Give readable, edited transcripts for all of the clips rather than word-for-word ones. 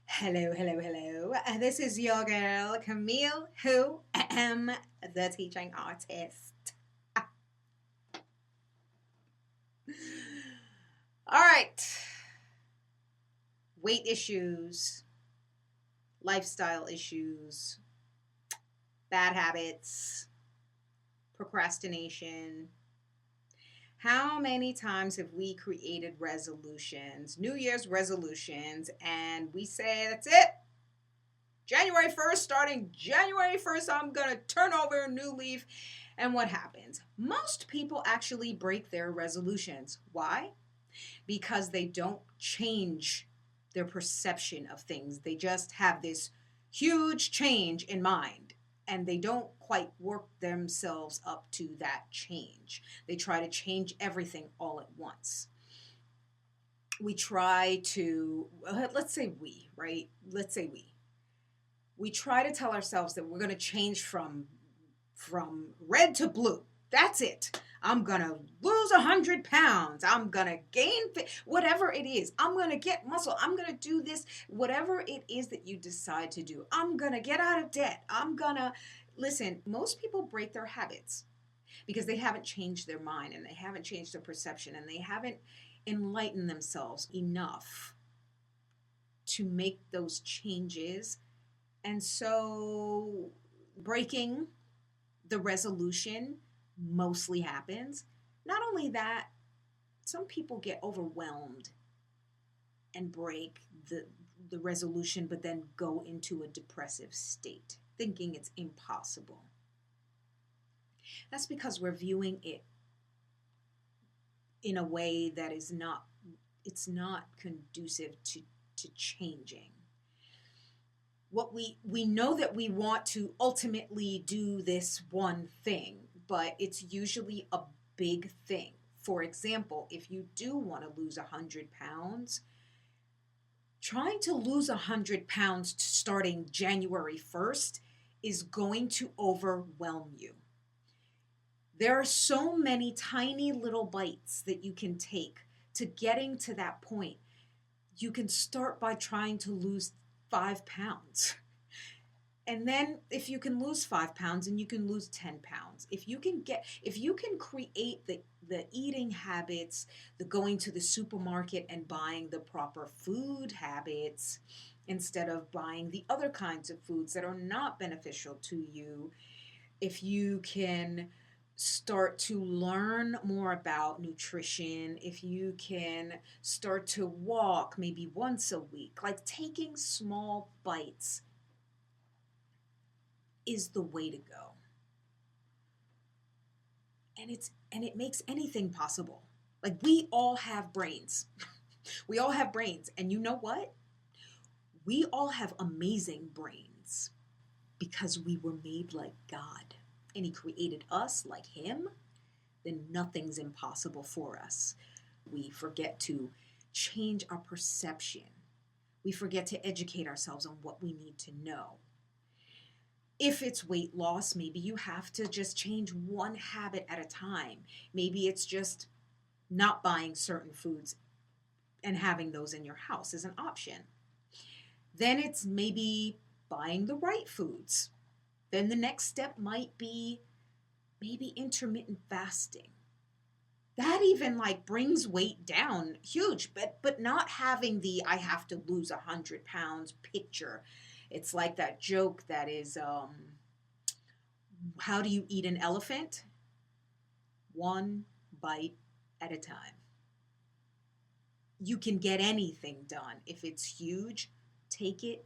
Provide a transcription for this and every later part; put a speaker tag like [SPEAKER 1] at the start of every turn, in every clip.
[SPEAKER 1] Hello, hello, hello. This is your girl, Camille, who am the teaching artist. All right. Weight issues, lifestyle issues, bad habits, procrastination. How many times have we created resolutions, New Year's resolutions, and we say, that's it? January 1st, starting January 1st, I'm going to turn over a new leaf. And what happens? Most people actually break their resolutions. Why? Because they don't change their perception of things. They just have this huge change in mind and they don't quite work themselves up to that change. They try to change everything all at once. We try to, let's say we, right? Let's say we try to tell ourselves that we're going to change from red to blue. That's it. I'm going to lose 100 pounds. I'm going to gain whatever it is. I'm going to get muscle. I'm going to do this, whatever it is that you decide to do. I'm going to get out of debt. I'm going to listen. Most people break their habits because they haven't changed their mind and they haven't changed their perception and they haven't enlightened themselves enough to make those changes. And so breaking the resolution mostly happens. Not only that, some people get overwhelmed and break the resolution, but then go into a depressive state, thinking it's impossible. That's because we're viewing it in a way that is not, it's not conducive to changing. What we know that we want to ultimately do this one thing, but it's usually a big thing. For example, if you do want to lose 100 pounds, trying to lose 100 pounds starting January 1st is going to overwhelm you. There are so many tiny little bites that you can take to getting to that point. You can start by trying to lose 5 pounds. And then if you can lose 5 pounds and you can lose 10 pounds, if you can create the eating habits, the going to the supermarket and buying the proper food habits instead of buying the other kinds of foods that are not beneficial to you, if you can start to learn more about nutrition, if you can start to walk maybe once a week, like taking small bites is the way to go. And it makes anything possible. Like we all have brains. We all have brains. And you know what? We all have amazing brains because we were made like God. And he created us like him, then nothing's impossible for us. We forget to change our perception. We forget to educate ourselves on what we need to know. If it's weight loss, maybe you have to just change one habit at a time. Maybe it's just not buying certain foods and having those in your house as an option. Then it's maybe buying the right foods. Then the next step might be maybe intermittent fasting. That even like brings weight down huge, but not having the I have to lose 100 pounds picture. It's like that joke that is how do you eat an elephant? One bite at a time. You can get anything done. If it's huge, take it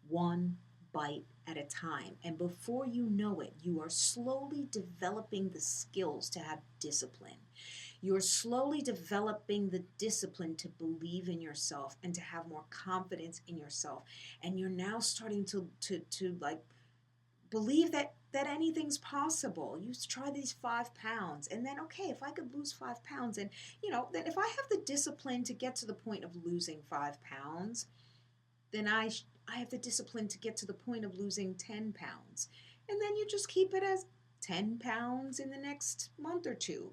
[SPEAKER 1] one bite at a time. And before you know it, you are slowly developing the skills to have discipline. You're slowly developing the discipline to believe in yourself and to have more confidence in yourself. And you're now starting to like believe that anything's possible. You try these 5 pounds and then, okay, if I could lose 5 pounds and, then if I have the discipline to get to the point of losing 5 pounds, then I have the discipline to get to the point of losing 10 pounds. And then you just keep it as 10 pounds in the next month or two,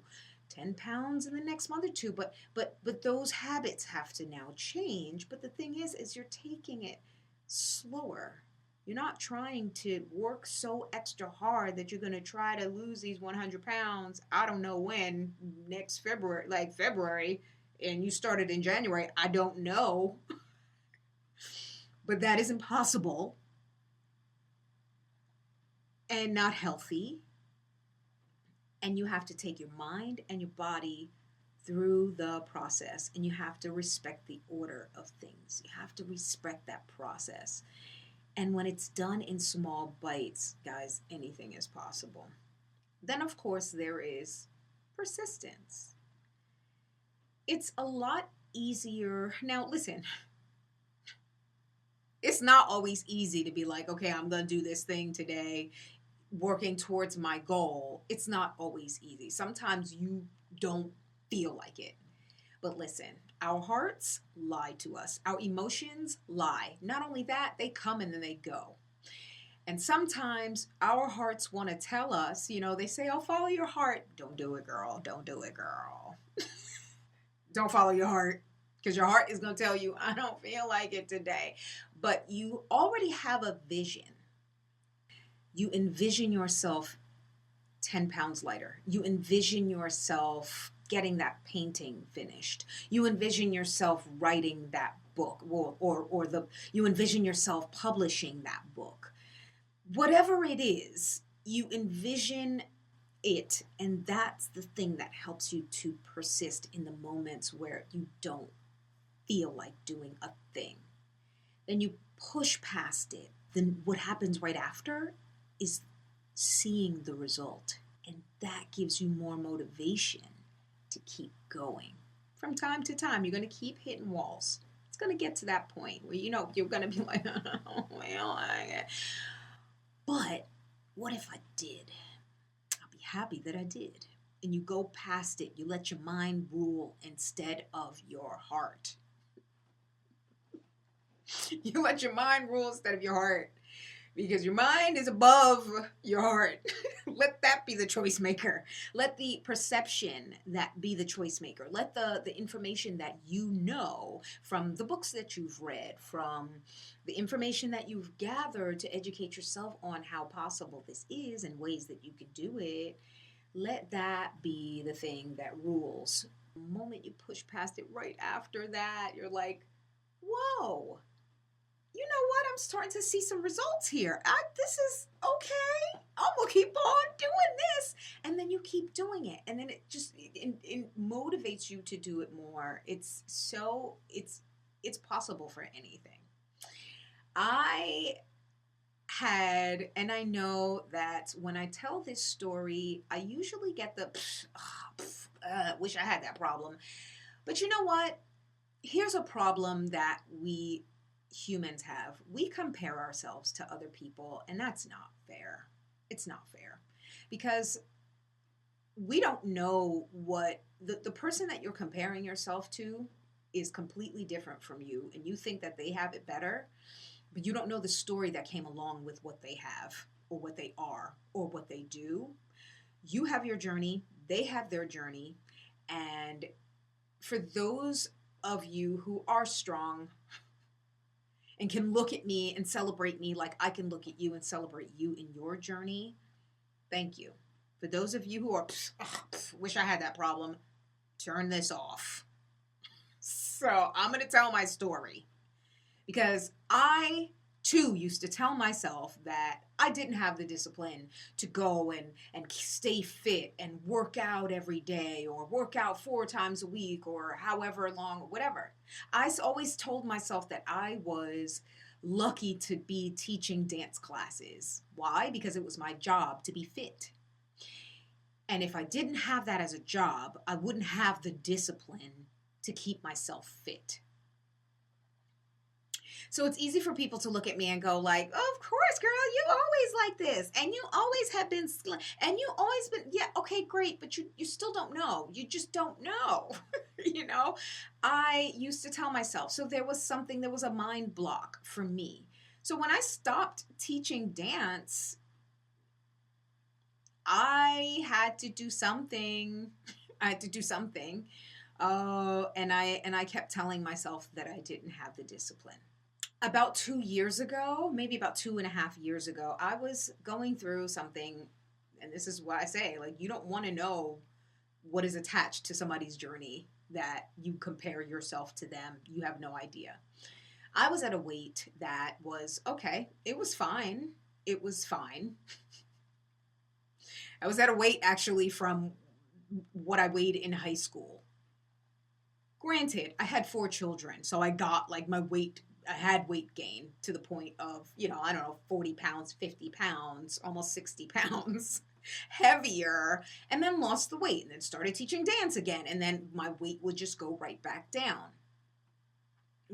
[SPEAKER 1] 10 pounds in the next month or two, but those habits have to now change. But the thing is you're taking it slower. You're not trying to work so extra hard that you're going to try to lose these 100 pounds. I don't know when, next February, like February, and you started in January. I don't know. But that is impossible and not healthy. And you have to take your mind and your body through the process, and you have to respect the order of things. You have to respect that process. And when it's done in small bites, guys, anything is possible. Then, of course, there is persistence. It's a lot easier. Now, listen, it's not always easy to be like, okay, I'm going to do this thing today, working towards my goal. It's not always easy. Sometimes you don't feel like it. But listen, our hearts lie to us. Our emotions lie. Not only that, they come and then they go. And sometimes our hearts want to tell us, they say, oh, follow your heart. Don't do it, girl. Don't do it, girl. Don't follow your heart, because your heart is going to tell you, I don't feel like it today. But you already have a vision. You envision yourself 10 pounds lighter. You envision yourself getting that painting finished. You envision yourself writing that book, you envision yourself publishing that book. Whatever it is, you envision it, and that's the thing that helps you to persist in the moments where you don't feel like doing a thing. Then you push past it. Then what happens right after is seeing the result, and that gives you more motivation to keep going. From time to time, you're going to keep hitting walls. It's going to get to that point where you're going to be like, oh, well, but what if I did? I'll be happy that I did. And you go past it. You let your mind rule instead of your heart. You let your mind rule instead of your heart, because your mind is above your heart. Let that be the choice maker. Let the perception that be the choice maker. Let the information that you know from the books that you've read, from the information that you've gathered to educate yourself on how possible this is and ways that you can do it, let that be the thing that rules. The moment you push past it, right after that, you're like, whoa. You know what? I'm starting to see some results here. This is okay. I'm going to keep on doing this. And then you keep doing it. And then it just it motivates you to do it more. It's possible for anything. I know that when I tell this story, I usually get the, wish I had that problem. But you know what? Here's a problem that we humans have. We compare ourselves to other people, and that's not fair. It's not fair, because we don't know what the person that you're comparing yourself to is completely different from you, and you think that they have it better, but you don't know the story that came along with what they have or what they are or what they do. You have your journey, they have their journey, and for those of you who are strong and can look at me and celebrate me like I can look at you and celebrate you in your journey, thank you. For those of you who are, wish I had that problem, turn this off. So I'm going to tell my story, because I too used to tell myself that I didn't have the discipline to go and stay fit and work out every day, or work out 4 times a week, or however long, or whatever. I always told myself that I was lucky to be teaching dance classes. Why? Because it was my job to be fit. And if I didn't have that as a job, I wouldn't have the discipline to keep myself fit. So it's easy for people to look at me and go like, oh, of course, girl, you always like this. And you always have been, and you always been, yeah, okay, great. But you still don't know. You just don't know. I used to tell myself. So there was a mind block for me. So when I stopped teaching dance, I had to do something. I had to do something. And I kept telling myself that I didn't have the discipline. About 2 years ago, maybe about 2.5 years ago, I was going through something, and this is what I say, like, you don't want to know what is attached to somebody's journey that you compare yourself to them. You have no idea. I was at a weight that was okay. It was fine. It was fine. I was at a weight actually from what I weighed in high school. Granted, I had 4 children, so I got like my weight. I had weight gain to the point of, I don't know, 40 pounds, 50 pounds, almost 60 pounds heavier, and then lost the weight and then started teaching dance again. And then my weight would just go right back down.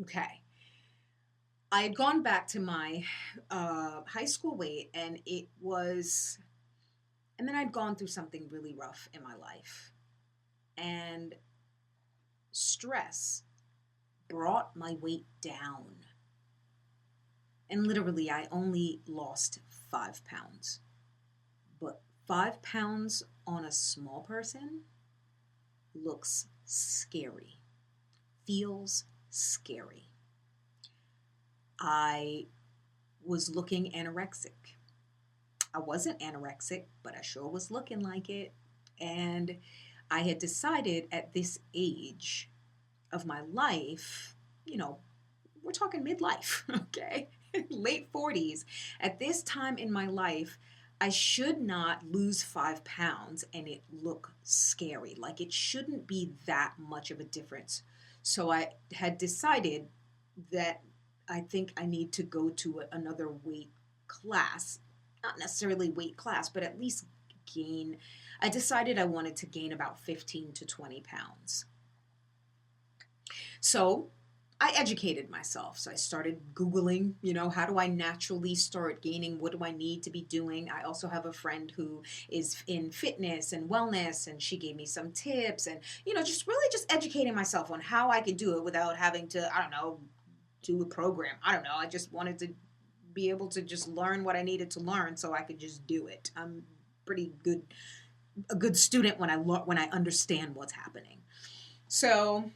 [SPEAKER 1] Okay. I had gone back to my high school weight, and then I'd gone through something really rough in my life. And stress brought my weight down. And literally, I only lost 5 pounds. But 5 pounds on a small person looks scary, feels scary. I was looking anorexic. I wasn't anorexic, but I sure was looking like it. And I had decided at this age of my life, we're talking midlife, okay? Late 40s. At this time in my life, I should not lose 5 pounds and it look scary. Like, it shouldn't be that much of a difference. So I had decided that I think I need to go to another weight class. Not necessarily weight class, but at least gain. I decided I wanted to gain about 15 to 20 pounds. So I educated myself. So I started Googling, how do I naturally start gaining? What do I need to be doing? I also have a friend who is in fitness and wellness, and she gave me some tips and, just educating myself on how I could do it without having to, I don't know, do a program. I don't know. I just wanted to be able to just learn what I needed to learn so I could just do it. I'm a good student when I understand what's happening. So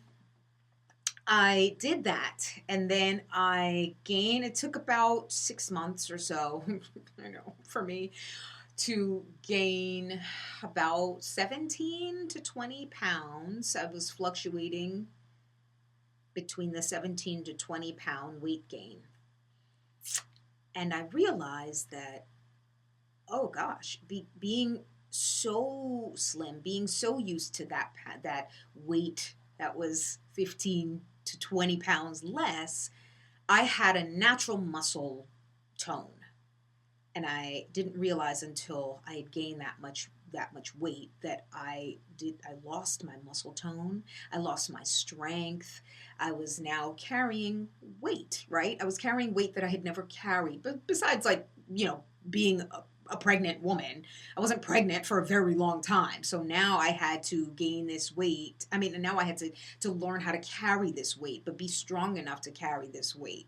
[SPEAKER 1] I did that, and then I gained, it took about 6 months or so, I know, for me to gain about 17 to 20 pounds. I was fluctuating between the 17 to 20 pound weight gain. And I realized that, oh gosh, being so slim, being so used to that weight that was 15 to 20 pounds less, I had a natural muscle tone. And I didn't realize until I had gained that much weight that I lost my muscle tone. I lost my strength. I was now carrying weight, right? I was carrying weight that I had never carried. But besides, being a pregnant woman, I wasn't pregnant for a very long time. So now I had to gain this weight. And now I had to learn how to carry this weight, but be strong enough to carry this weight.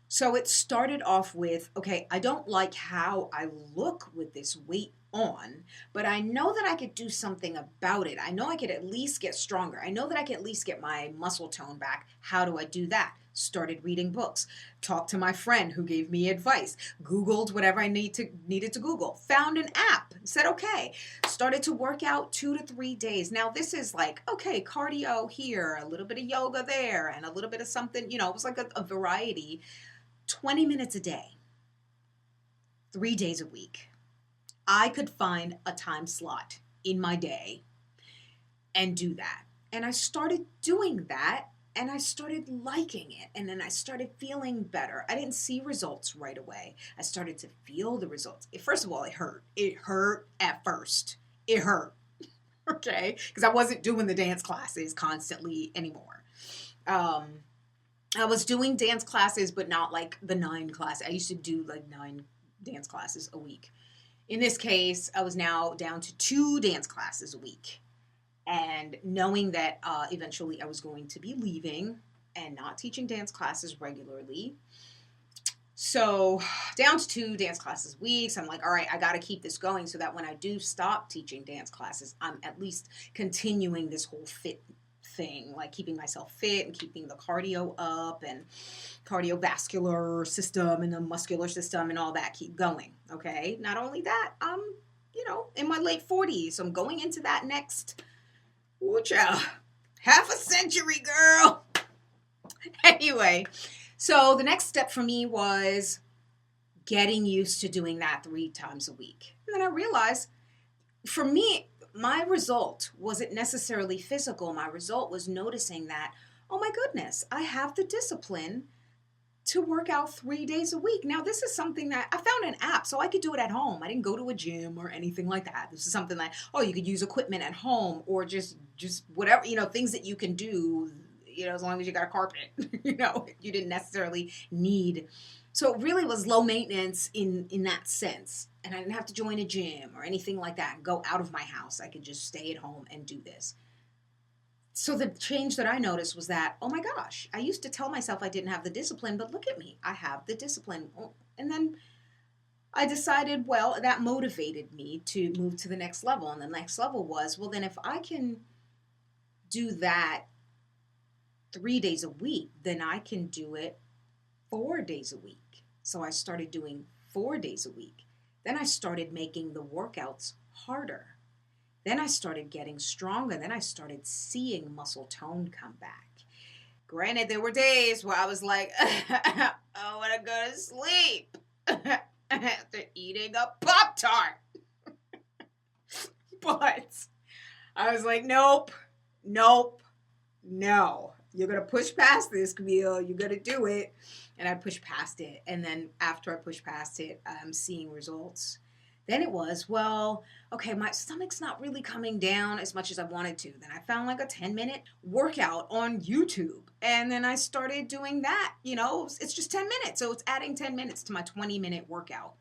[SPEAKER 1] So it started off with, okay, I don't like how I look with this weight on, but I know that I could do something about it. I know I could at least get stronger. I know that I could at least get my muscle tone back. How do I do that? Started reading books, talked to my friend who gave me advice, Googled whatever I needed to Google, found an app, said, okay, started to work out 2 to 3 days. Now this is like, okay, cardio here, a little bit of yoga there, and a little bit of something, it was like a variety. 20 minutes a day, 3 days a week. I could find a time slot in my day and do that. And I started doing that, and I started liking it. And then I started feeling better. I didn't see results right away. I started to feel the results. First of all, it hurt. It hurt at first. It hurt. Okay? Because I wasn't doing the dance classes constantly anymore. I was doing dance classes, but not like the 9 classes. I used to do like 9 dance classes a week. In this case, I was now down to 2 dance classes a week. And knowing that eventually I was going to be leaving and not teaching dance classes regularly, So down to 2 dance classes a week. So I'm like, all right, I got to keep this going so that when I do stop teaching dance classes, I'm at least continuing this whole fit thing, like keeping myself fit and keeping the cardio up and cardiovascular system and the muscular system and all that keep going. Okay. Not only that, I'm, in my late 40s. So I'm going into that next, half a century, girl. Anyway, so the next step for me was getting used to doing that 3 times a week. And then I realized for me, my result wasn't necessarily physical. My result was noticing that, oh my goodness, I have the discipline to work out 3 days a week. Now, this is something that I found an app, so I could do it at home. I didn't go to a gym or anything like that. This is something like, you could use equipment at home or just whatever, things that you can do, as long as you got a carpet, you didn't necessarily need. So it really was low maintenance in that sense. And I didn't have to join a gym or anything like that and go out of my house. I could just stay at home and do this. So the change that I noticed was that, oh my gosh, I used to tell myself I didn't have the discipline, but look at me, I have the discipline. And then I decided, well, that motivated me to move to the next level. And the next level was, well, then if I can do that 3 days a week, then I can do it 4 days a week. So I started doing 4 days a week. Then I started making the workouts harder. Then I started getting stronger. Then I started seeing muscle tone come back. Granted, there were days where I was like, I want to go to sleep after eating a Pop-Tart. But I was like, nope, no. You're going to push past this, Camille. You're going to do it. And I pushed past it. And then after I pushed past it, I'm seeing results. Then it was, well, okay, my stomach's not really coming down as much as I wanted to. Then I found like a 10-minute workout on YouTube. And then I started doing that. It's just 10 minutes. So it's adding 10 minutes to my 20-minute workout.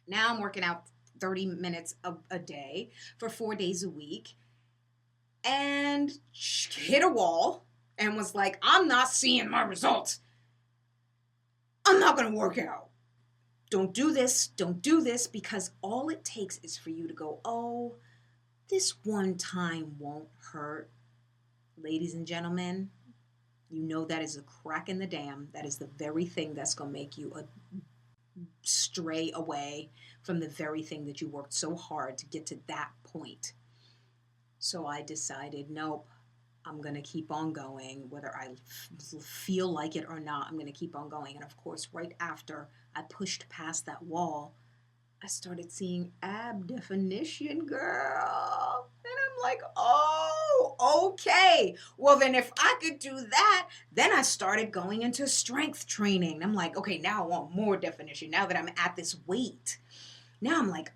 [SPEAKER 1] Now I'm working out 30 minutes a day for 4 days a week. And hit a wall and was like, I'm not seeing my results. I'm not going to work out. Don't do this, because all it takes is for you to go, oh, this one time won't hurt. Ladies and gentlemen, that is a crack in the dam. That is the very thing that's going to make you stray away from the very thing that you worked so hard to get to that point. So I decided, nope, I'm going to keep on going. Whether I feel like it or not, I'm going to keep on going. And of course, right after I pushed past that wall, I started seeing ab definition, girl. And I'm like, oh, okay. Well, then if I could do that, then I started going into strength training. I'm like, okay, now I want more definition. Now that I'm at this weight, now I'm like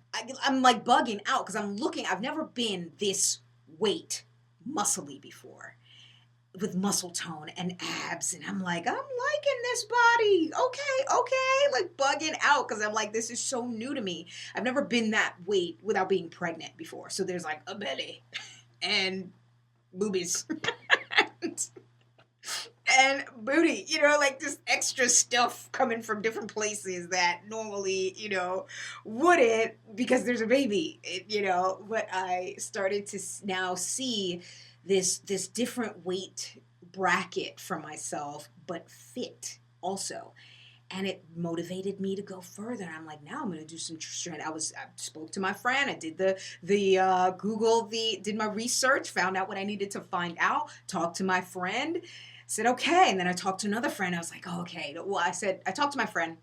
[SPEAKER 1] bugging out because I've never been this weight muscly before with muscle tone and abs, and I'm like, I'm liking this body. Okay, like bugging out because I'm like, this is so new to me. I've never been that weight without being pregnant before. So there's like a belly and boobies and booty, like this extra stuff coming from different places that normally, wouldn't, because there's a baby, but I started to now see this different weight bracket for myself, but fit also. And it motivated me to go further. And I'm like, now I'm going to do some strength. I spoke to my friend. I did did my research, found out what I needed to find out, talked to my friend, said, okay. And then I talked to another friend. I was like, oh, okay. Well, I talked to my friend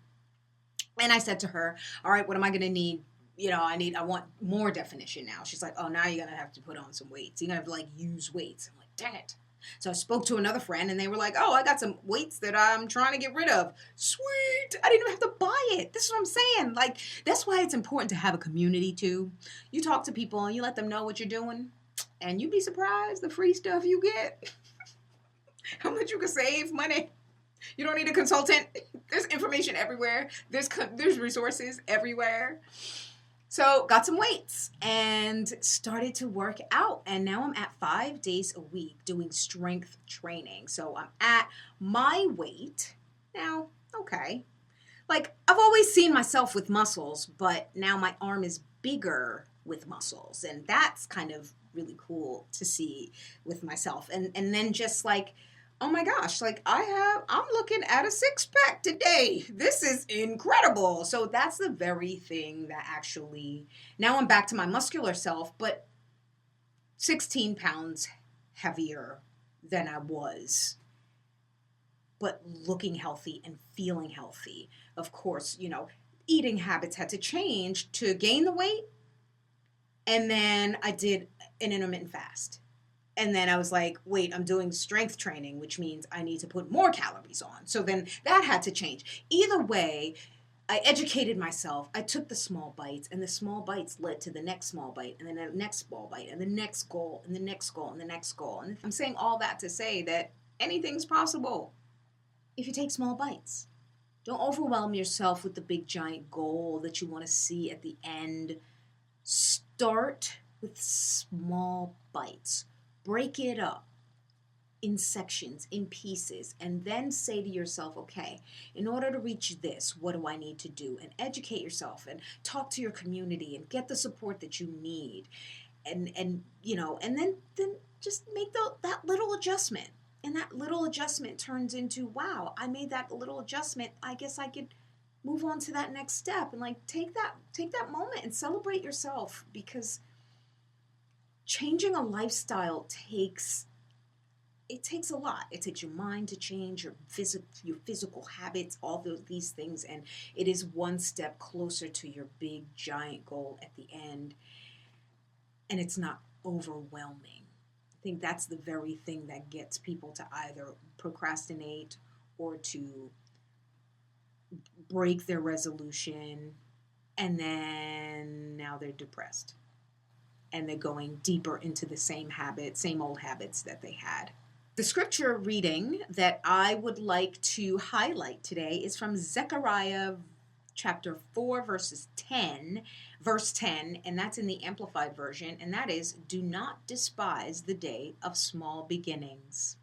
[SPEAKER 1] and I said to her, all right, what am I going to need? I want more definition now. She's like, oh, now you're going to have to put on some weights. You're going to have to use weights. I'm like, dang it. So I spoke to another friend and they were like, oh, I got some weights that I'm trying to get rid of. Sweet. I didn't even have to buy it. This is what I'm saying. Like, that's why it's important to have a community too. You talk to people and you let them know what you're doing, and you'd be surprised the free stuff you get. How much you can save money. You don't need a consultant. There's information everywhere. There's resources everywhere. So got some weights and started to work out. And now I'm at 5 days a week doing strength training. So I'm at my weight now. Okay. Like, I've always seen myself with muscles, but now my arm is bigger with muscles. And that's kind of really cool to see with myself. And then just like, oh my gosh, like I'm looking at a six pack today. This is incredible. So that's the very thing that actually, now I'm back to my muscular self, but 16 pounds heavier than I was, but looking healthy and feeling healthy. Of course, eating habits had to change to gain the weight. And then I did an intermittent fast. And then I was like, wait, I'm doing strength training, which means I need to put more calories on. So then that had to change. Either way, I educated myself. I took the small bites, and the small bites led to the next small bite, and then the next small bite, and the next goal, and the next goal, and the next goal. And I'm saying all that to say that anything's possible if you take small bites. Don't overwhelm yourself with the big giant goal that you want to see at the end. Start with small bites. Break it up in sections, in pieces, and then say to yourself, okay, in order to reach this, what do I need to do? And educate yourself and talk to your community and get the support that you need. And then just make that little adjustment. And that little adjustment turns into, wow, I made that little adjustment. I guess I could move on to that next step, and like take that moment and celebrate yourself, because changing a lifestyle takes a lot. It takes your mind to change, your physical habits, all these things, and it is one step closer to your big giant goal at the end. And it's not overwhelming. I think that's the very thing that gets people to either procrastinate or to break their resolution, and then now they're depressed and they're going deeper into the same old habits that they had. The scripture reading that I would like to highlight today is from Zechariah chapter 4, verse 10, and that's in the Amplified Version, and that is, do not despise the day of small beginnings.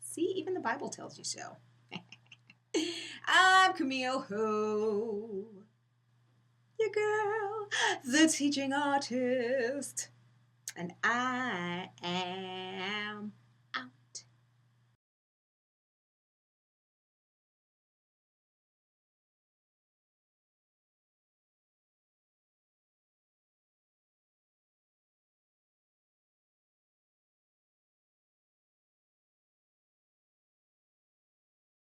[SPEAKER 1] See, even the Bible tells you so. I'm Camille WHO, your girl, the teaching artist, and I am